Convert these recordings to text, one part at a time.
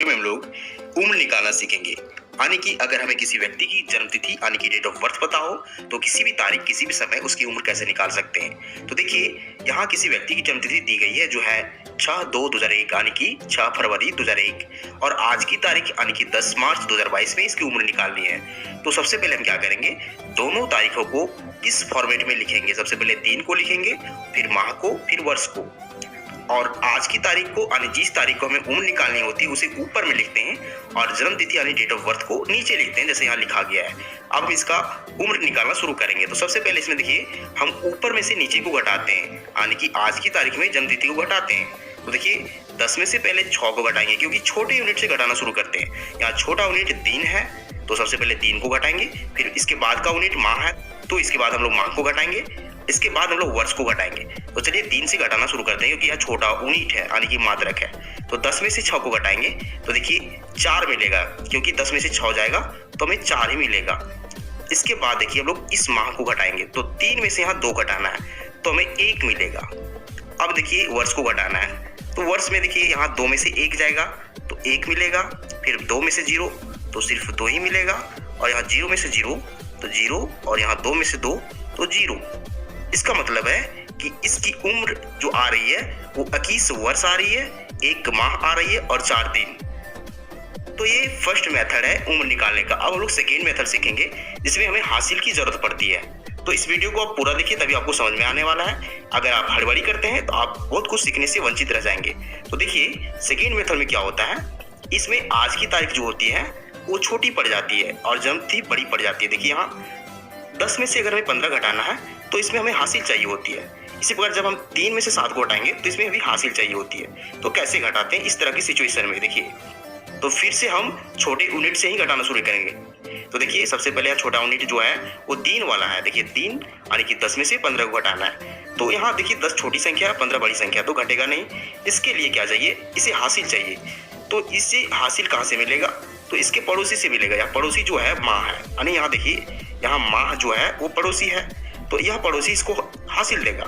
में हम लोग उम्र निकालना सीखेंगे। यानी कि अगर हमें किसी व्यक्ति की जन्मतिथि यानी कि डेट ऑफ बर्थ पता हो तो किसी भी तारीख किसी भी समय उसकी उम्र कैसे निकाल सकते हैं। तो देखिए, यहाँ किसी व्यक्ति की जन्मतिथि दी गई है जो है 6/2/2001 यानी कि 6 फरवरी 2001 और आज की तारीख यानी कि 10 मार्च 2022 में इसकी उम्र निकालनी है। तो सबसे पहले हम क्या करेंगे, दोनों तारीखों को किस फॉर्मेट में लिखेंगे। सबसे पहले दिन को लिखेंगे, फिर माह को, फिर वर्ष को, और आज की तारीख को यानी जिस तारीख को हमें उम्र निकालनी होती है उसे ऊपर में लिखते हैं और जन्म तिथि यानी डेट ऑफ बर्थ को नीचे लिखते हैं, जैसे यहाँ लिखा गया है। अब हम इसका उम्र निकालना शुरू करेंगे। तो सबसे पहले इसमें देखिए, हम ऊपर में से नीचे को घटाते हैं, यानी कि आज की तारीख में जन्म तिथि को घटाते हैं। तो देखिए, 10 में से पहले 6 को घटाएंगे क्योंकि छोटे यूनिट से घटाना शुरू करते हैं। यहाँ छोटा यूनिट दिन है तो सबसे पहले दिन को घटाएंगे, फिर इसके बाद का यूनिट माह है तो इसके बाद हम लोग माह को घटाएंगे, इसके बाद हम लोग वर्ष को घटाएंगे। तो चलिए दिन से घटाना शुरू करते हैं क्योंकि यह छोटा यूनिट है यानी कि मात्रक है। तो 10 में से 6 को घटाएंगे तो देखिए 4 मिलेगा, क्योंकि 10 में से 6 जाएगा तो हमें 4 ही मिलेगा। इसके बाद देखिए हम लोग इस माह को घटाएंगे तो 3 में से यहाँ 2 घटाना है तो हमें 1 मिलेगा। अब देखिए वर्ष को घटाना है तो वर्ष में देखिए यहाँ 2 में से 1 जाएगा तो 1 मिलेगा, फिर 2 में से 0 तो सिर्फ 2 ही मिलेगा, और यहाँ 0 में से 0 तो 0, और यहाँ 2 में से 2 तो 0। इसका मतलब है कि इसकी उम्र जो आ रही है वो 21 वर्ष आ रही है, 1 माह आ रही है और 4 दिन। तो ये फर्स्ट मेथड है उम्र निकालने का। अब हम लोग सेकेंड मेथड सीखेंगे जिसमें हमें हासिल की जरूरत पड़ती है। तो इस वीडियो को आप पूरा देखिए तभी आपको समझ में आने वाला है। अगर आप हड़बड़ी करते हैं तो आप बहुत कुछ सीखने से वंचित रह जाएंगे। तो देखिए सेकेंड मेथड में क्या होता है, इसमें आज की तारीख जो होती है वो छोटी पड़ जाती है और जन्मतिथि बड़ी पड़ जाती है। देखिए यहाँ 10 में से अगर हमें 15 घटाना है तो इसमें हमें हासिल चाहिए होती है। इसी प्रकार जब हम 3 में से 7 को घटाएंगे तो इसमें भी हासिल चाहिए होती है। तो कैसे घटाते हैं इस तरह की सिचुएशन में, देखिए तो फिर से हम छोटे यूनिट से ही घटाना शुरू करेंगे। तो देखिए सबसे पहले छोटा यूनिट जो है वो 3 वाला है। देखिए 3 यानी कि 10 में से 15 को घटाना है। तो यहाँ देखिए 10 छोटी संख्या है, 15 बड़ी संख्या, तो घटेगा नहीं। इसके लिए क्या चाहिए, इसे हासिल चाहिए। तो इससे हासिल कहाँ से मिलेगा, तो इसके पड़ोसी से मिलेगा। या पड़ोसी जो है माह है, यानी यहाँ देखिए यहाँ माह जो है वो पड़ोसी है, तो यह पड़ोसी इसको हासिल देगा।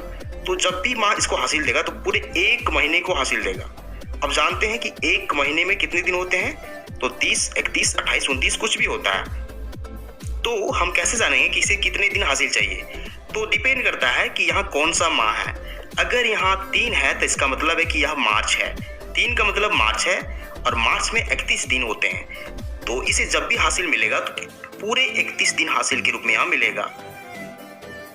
तो जब भी माह इसको हासिल देगा तो पूरे 1 महीने को हासिल देगा। अब जानते हैं कि 1 महीने में कितने दिन होते हैं, तो 30, 31, 28, 29 कुछ भी होता है। तो हम कैसे जानेंगे कि इसे कितने दिन हासिल चाहिए, तो डिपेंड करता है कि यहाँ कौन सा माह है। अगर यहाँ 3 है तो इसका मतलब है कि यह मार्च है। 3 का मतलब मार्च है और मार्च में 31 दिन होते हैं। तो इसे जब भी हासिल मिलेगा तो पूरे 31 दिन हासिल के रूप में यहाँ मिलेगा।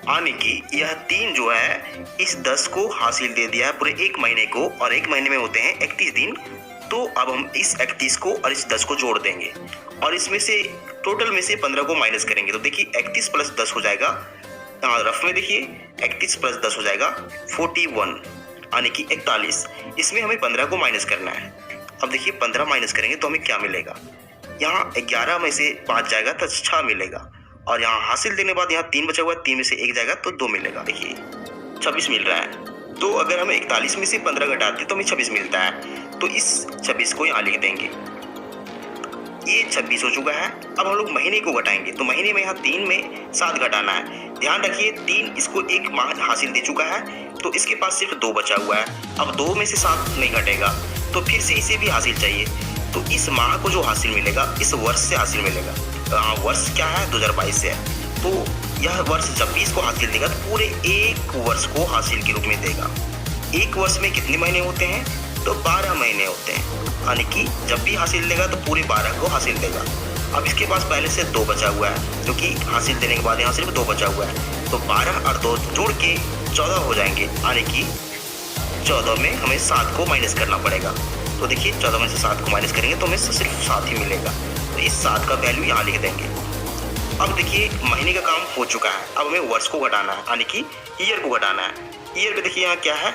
यानी कि यह 3 जो है इस 10 को हासिल दे दिया है पूरे 1 महीने को, और 1 महीने में होते हैं 31 दिन। तो अब हम इस 31 को और इस 10 को जोड़ देंगे और इसमें से टोटल में से 15 को माइनस करेंगे। तो देखिए 31 प्लस 10 हो जाएगा, यहाँ रफ में देखिए 31 प्लस 10 हो जाएगा 41 यानी कि 41। इसमें हमें 15 को माइनस करना है। अब देखिए 15 माइनस करेंगे तो हमें क्या मिलेगा, यहाँ 11 में से 5 जाएगा तो 6 मिलेगा, और यहाँ हासिल देने के बाद यहाँ 3 बचा हुआ है, 3 में से 1 जाएगा तो 2 मिलेगा। देखिए 26 मिल रहा है। तो अगर हमें 41 में से 15 घटाते तो हमें 26 मिलता है। तो इस 26 को यहाँ लिख देंगे। ये 26 हो चुका है। अब हम लोग महीने को घटाएंगे तो महीने में यहाँ 3 में 7 घटाना है। ध्यान रखिए 3 इसको 1 माह हासिल दे चुका है तो इसके पास सिर्फ 2 बचा हुआ है। अब 2 में से 7 नहीं घटेगा तो फिर से इसे भी हासिल चाहिए। तो इस माह को जो हासिल मिलेगा इस वर्ष से हासिल मिलेगा। वर्ष क्या है, 2022 से है। तो यह वर्ष जब भी इसको हासिल देगा तो पूरे 1 वर्ष को हासिल के रूप में देगा। 1 वर्ष में कितने महीने होते हैं, तो 12 महीने होते हैं। यानी कि जब भी हासिल देगा तो पूरे 12 को हासिल देगा। अब इसके पास पहले से 2 बचा हुआ है क्योंकि हासिल देने के बाद यहाँ सिर्फ 2 बचा हुआ है। तो 12 और 2 जोड़ के 14 हो जाएंगे, यानी कि 14 में हमें 7 को माइनस करना पड़ेगा। तो देखिए 14 में से 7 को माइनस करेंगे तो हमें सिर्फ 7 ही मिलेगा। तो इस 7 का वैल्यू यहाँ लिख देंगे। अब देखिए महीने का काम हो चुका है। अब हमें वर्ष को घटाना है, यानी कि ईयर को घटाना है। ईयर में देखिए यहाँ क्या है,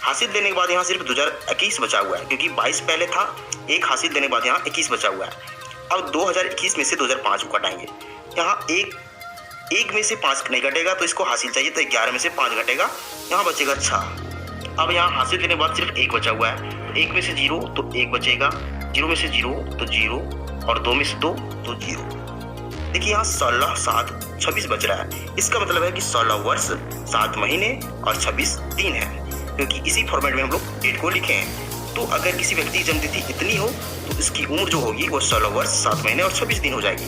हासिल देने के बाद यहाँ सिर्फ 2021 बचा हुआ है क्योंकि 22 पहले था, 1 हासिल देने के बाद यहाँ 21 बचा हुआ है। अब 2021 में से 2005 को घटाएंगे। यहाँ 1 में से 5 नहीं घटेगा तो इसको हासिल चाहिए, तो 11 में से 5 घटेगा, यहाँ बचेगा 6। अब यहाँ हासिल देने के बाद सिर्फ 1 बचा हुआ है। 1 में से 0 तो 1 बचेगा, 0 में से 0 तो 0, और 2 में से 2 तो 0। देखिए यहाँ 16, 7, 26 बच रहा है। इसका मतलब है कि 16 वर्ष 7 महीने और 26 दिन है, क्योंकि इसी फॉर्मेट में हम लोग डेट को लिखे हैं। तो अगर किसी व्यक्ति की जन्मतिथि इतनी हो तो इसकी उम्र जो होगी वो 16 वर्ष 7 महीने और 26 दिन हो जाएगी।